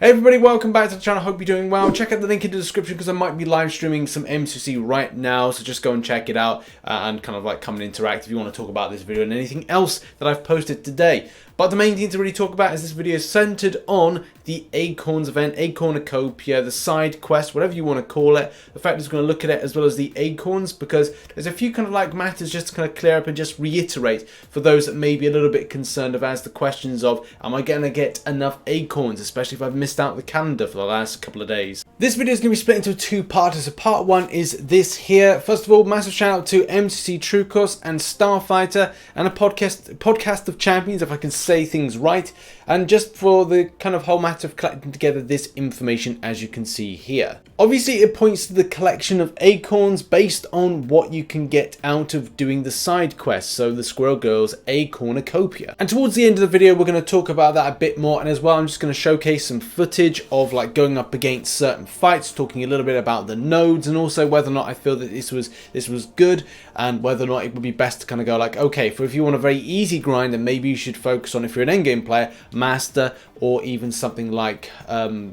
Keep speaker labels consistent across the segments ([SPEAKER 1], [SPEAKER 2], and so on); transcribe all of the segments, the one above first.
[SPEAKER 1] Hey everybody, welcome back to the channel. Hope you're doing well. Check out the link in the description because I might be live streaming some MCOC right now, so just go and check it out and kind of like come and interact if you want to talk about this video and anything else that I've posted today. But the main thing to really talk about is this video is centered on the Acorns event, Acornucopia, the side quest, whatever you want to call it. The fact is going to look at it as well as the Acorns because there's a few kind of like matters just to kind of clear up and just reiterate for those that may be a little bit concerned of as the questions of, am I going to get enough Acorns, especially if I've missed out the calendar for the last couple of days. This video is going to be split into two parts. So part one is this here. First of all, massive shout out to MCOC Trucos and Starfighter and a podcast of champions, if I can say things right, and just for the kind of whole matter of collecting together this information as you can see here. Obviously it points to the collection of acorns based on what you can get out of doing the side quests, so the Squirrel Girls Acornucopia. And towards the end of the video we're going to talk about that a bit more, and as well I'm just going to showcase some footage of like going up against certain fights, talking a little bit about the nodes and also whether or not I feel that this was good and whether or not it would be best to kind of go like, okay, for if you want a very easy grind, then maybe you should focus on, if you're an endgame player, master, or even something like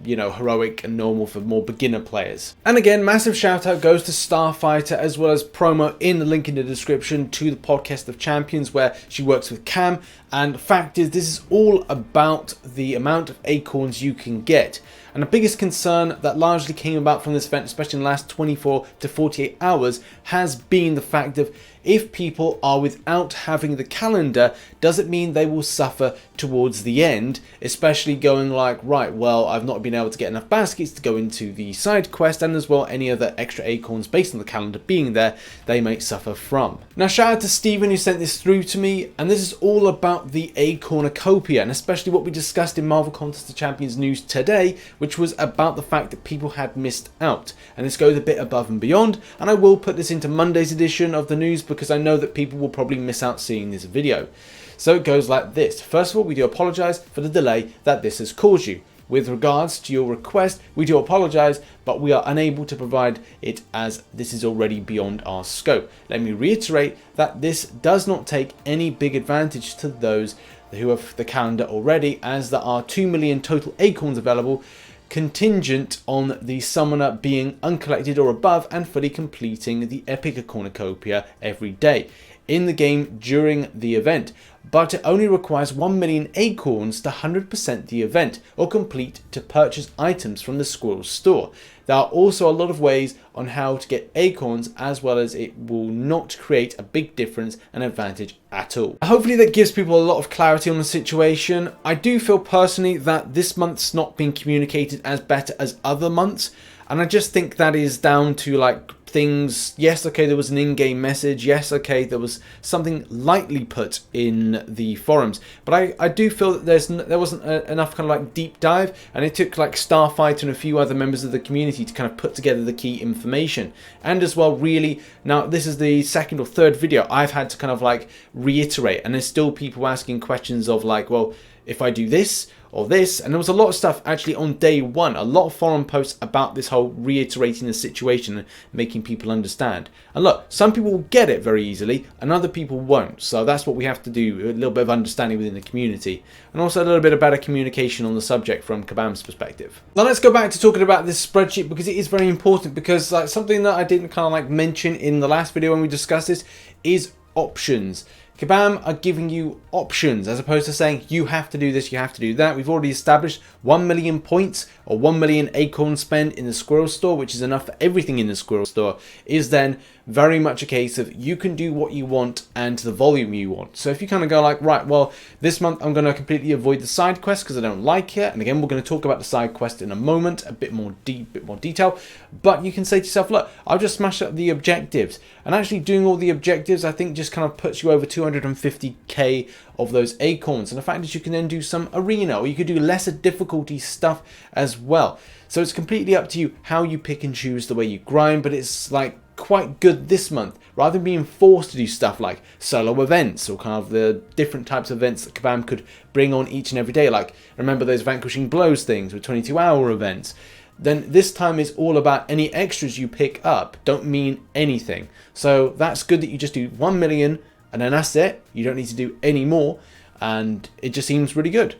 [SPEAKER 1] you know, heroic and normal for more beginner players. And again, massive shout out goes to Starfighter as well as promo in the link in the description to the podcast of champions where she works with Cam. And the fact is, this is all about the amount of acorns you can get. And the biggest concern that largely came about from this event, especially in the last 24 to 48 hours, has been the fact of if people are without having the calendar, does it mean they will suffer towards the end, especially going like, right, well, I've not been able to get enough baskets to go into the side quest, and as well any other extra acorns based on the calendar being there, they may suffer from. Now shout out to Stephen who sent this through to me, and this is all about the Acornucopia, and especially what we discussed in Marvel Contest of Champions news today, which was about the fact that people had missed out. And this goes a bit above and beyond, and I will put this into Monday's edition of the news because I know that people will probably miss out seeing this video. So it goes like this. First of all, we do apologise for the delay that this has caused you. With regards to your request, we do apologise, but we are unable to provide it as this is already beyond our scope. Let me reiterate that this does not take any big advantage to those who have the calendar already, as there are 2 million total acorns available, contingent on the summoner being uncollected or above and fully completing the epic Acornucopia every day in the game during the event. But it only requires 1 million acorns to 100% the event or complete to purchase items from the Squirrel store. There are also a lot of ways on how to get acorns, as well as it will not create a big difference and advantage at all. Hopefully that gives people a lot of clarity on the situation. I do feel personally that this month's not been communicated as better as other months, and I just think that is down to like things, yes, okay, there was an in-game message, yes, okay, there was something lightly put in the forums, but I do feel that there wasn't enough kind of like deep dive, and it took like Starfighter and a few other members of the community to kind of put together the key information. And as well, really, now this is the second or third video I've had to kind of like reiterate, and there's still people asking questions of like, well, if I do this or this, and there was a lot of stuff actually on day one, a lot of forum posts about this whole reiterating the situation and making people understand. And look, some people will get it very easily and other people won't, so that's what we have to do, a little bit of understanding within the community, and also a little bit of better communication on the subject from Kabam's perspective. Now let's go back to talking about this spreadsheet, because it is very important, because like something that I didn't kind of like mention in the last video when we discussed this is options. Kabam are giving you options as opposed to saying you have to do this, you have to do that. We've already established 1 million points or 1 million acorn spend in the Squirrel store, which is enough for everything in the Squirrel store, is then very much a case of you can do what you want and the volume you want. So if you kind of go like, right, well, this month I'm going to completely avoid the side quest because I don't like it. And again, we're going to talk about the side quest in a moment, a bit more detail. But you can say to yourself, look, I'll just smash up the objectives. And actually doing all the objectives, I think just kind of puts you over 250k of those acorns. And the fact is you can then do some arena, or you could do lesser difficulty stuff as well. So it's completely up to you how you pick and choose the way you grind, but it's like quite good this month, rather than being forced to do stuff like solo events or kind of the different types of events that Kabam could bring on each and every day. Like, remember those Vanquishing Blows things with 22-hour events? Then this time is all about any extras you pick up don't mean anything. So that's good that you just do 1 million and then that's it. You don't need to do any more, and it just seems really good.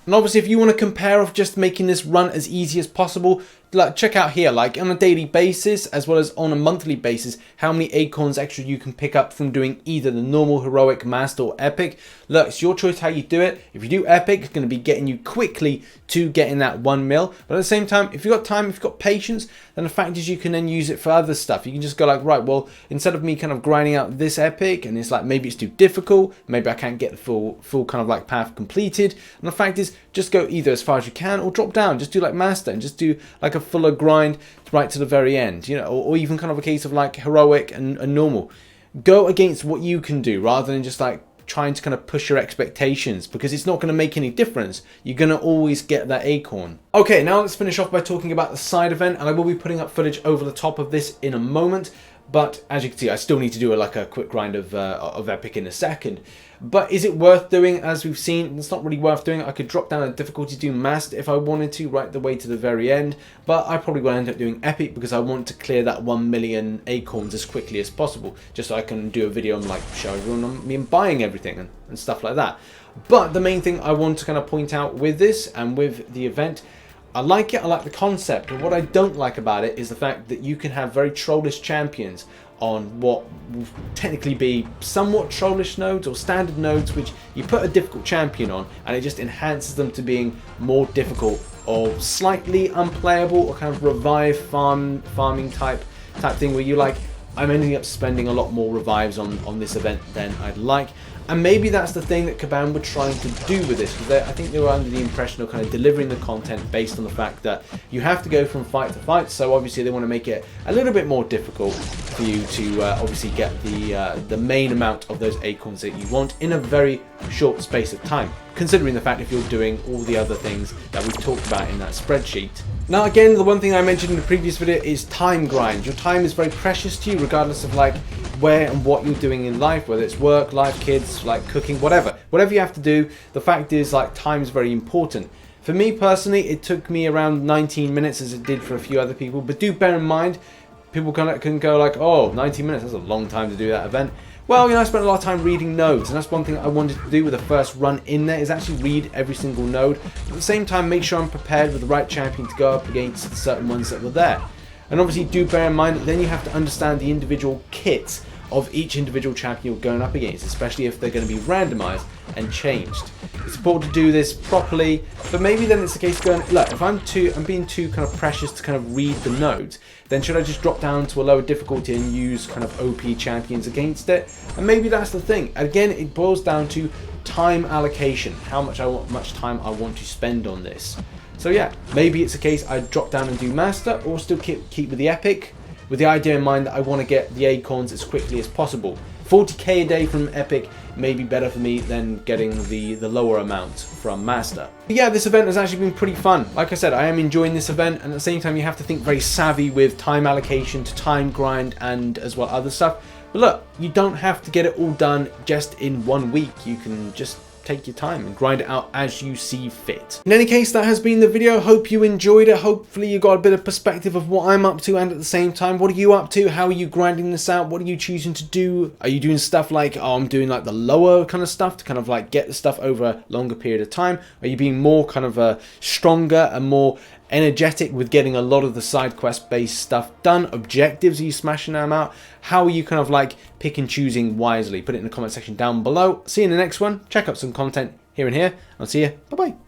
[SPEAKER 1] And obviously, if you want to compare of just making this run as easy as possible, like check out here, like on a daily basis as well as on a monthly basis, how many acorns extra you can pick up from doing either the normal, heroic, master, or epic. Look, it's your choice how you do it. If you do epic, it's going to be getting you quickly to getting that 1 mil. But at the same time, if you've got time, if you've got patience, then the fact is you can then use it for other stuff. You can just go like, right, well, instead of me kind of grinding out this epic, and it's like maybe it's too difficult, maybe I can't get the full kind of like path completed. And the fact is, just go either as far as you can or drop down. Just do like master and just do like a fuller grind right to the very end, you know, or even kind of a case of like heroic and normal. Go against what you can do rather than just like trying to kind of push your expectations, because it's not going to make any difference. You're going to always get that acorn. Okay, now let's finish off by talking about the side event, and I will be putting up footage over the top of this in a moment. But as you can see, I still need to do like a quick grind of epic in a second. But is it worth doing? As we've seen, it's not really worth doing. I could drop down a difficulty to do master if I wanted to, right the way to the very end. But I probably will end up doing epic because I want to clear that 1 million acorns as quickly as possible, just so I can do a video and like show everyone me buying everything and stuff like that. But the main thing I want to kind of point out with this and with the event, I like it, I like the concept, but what I don't like about it is the fact that you can have very trollish champions on what will technically be somewhat trollish nodes or standard nodes, which you put a difficult champion on and it just enhances them to being more difficult or slightly unplayable, or kind of revive farming type thing where you like, I'm ending up spending a lot more revives on this event than I'd like. And maybe that's the thing that Kabam were trying to do with this, because I think they were under the impression of kind of delivering the content based on the fact that you have to go from fight to fight. So obviously they want to make it a little bit more difficult for you to obviously get the main amount of those acorns that you want in a very short space of time, considering the fact if you're doing all the other things that we've talked about in that spreadsheet. Now again, the one thing I mentioned in the previous video is time grind. Your time is very precious to you regardless of like where and what you're doing in life, whether it's work, life, kids, like cooking, whatever you have to do. The fact is like time is very important. For me personally, it took me around 19 minutes as it did for a few other people, but do bear in mind, people can go like, oh, 19 minutes, that's a long time to do that event. Well, you know, I spent a lot of time reading nodes, and that's one thing I wanted to do with the first run in there, is actually read every single node. At the same time, make sure I'm prepared with the right champion to go up against certain ones that were there. And obviously do bear in mind that then you have to understand the individual kits of each individual champion you're going up against, especially if they're going to be randomized and changed. It's important to do this properly, but maybe then it's the case of going, look, if I'm being too kind of precious to kind of read the nodes, then should I just drop down to a lower difficulty and use kind of OP champions against it? And maybe that's the thing. Again, it boils down to time allocation, how much time I want to spend on this. So yeah, maybe it's a case I drop down and do master, or still keep with the epic, with the idea in mind that I want to get the acorns as quickly as possible. 40k a day from epic may be better for me than getting the lower amount from master. But yeah, this event has actually been pretty fun. Like I said, I am enjoying this event, and at the same time you have to think very savvy with time allocation to time grind and as well other stuff. But look, you don't have to get it all done just in 1 week. You can just take your time and grind it out as you see fit. In any case, that has been the video. Hope you enjoyed it. Hopefully you got a bit of perspective of what I'm up to, and at the same time, what are you up to? How are you grinding this out? What are you choosing to do? Are you doing stuff like, oh, I'm doing like the lower kind of stuff to kind of like get the stuff over a longer period of time? Are you being more kind of stronger and more energetic with getting a lot of the side quest based stuff done? Objectives, are you smashing them out? How are you kind of like pick and choosing wisely? Put it in the comment section down below. See you in the next one. Check out some content here and here. I'll see you. Bye bye.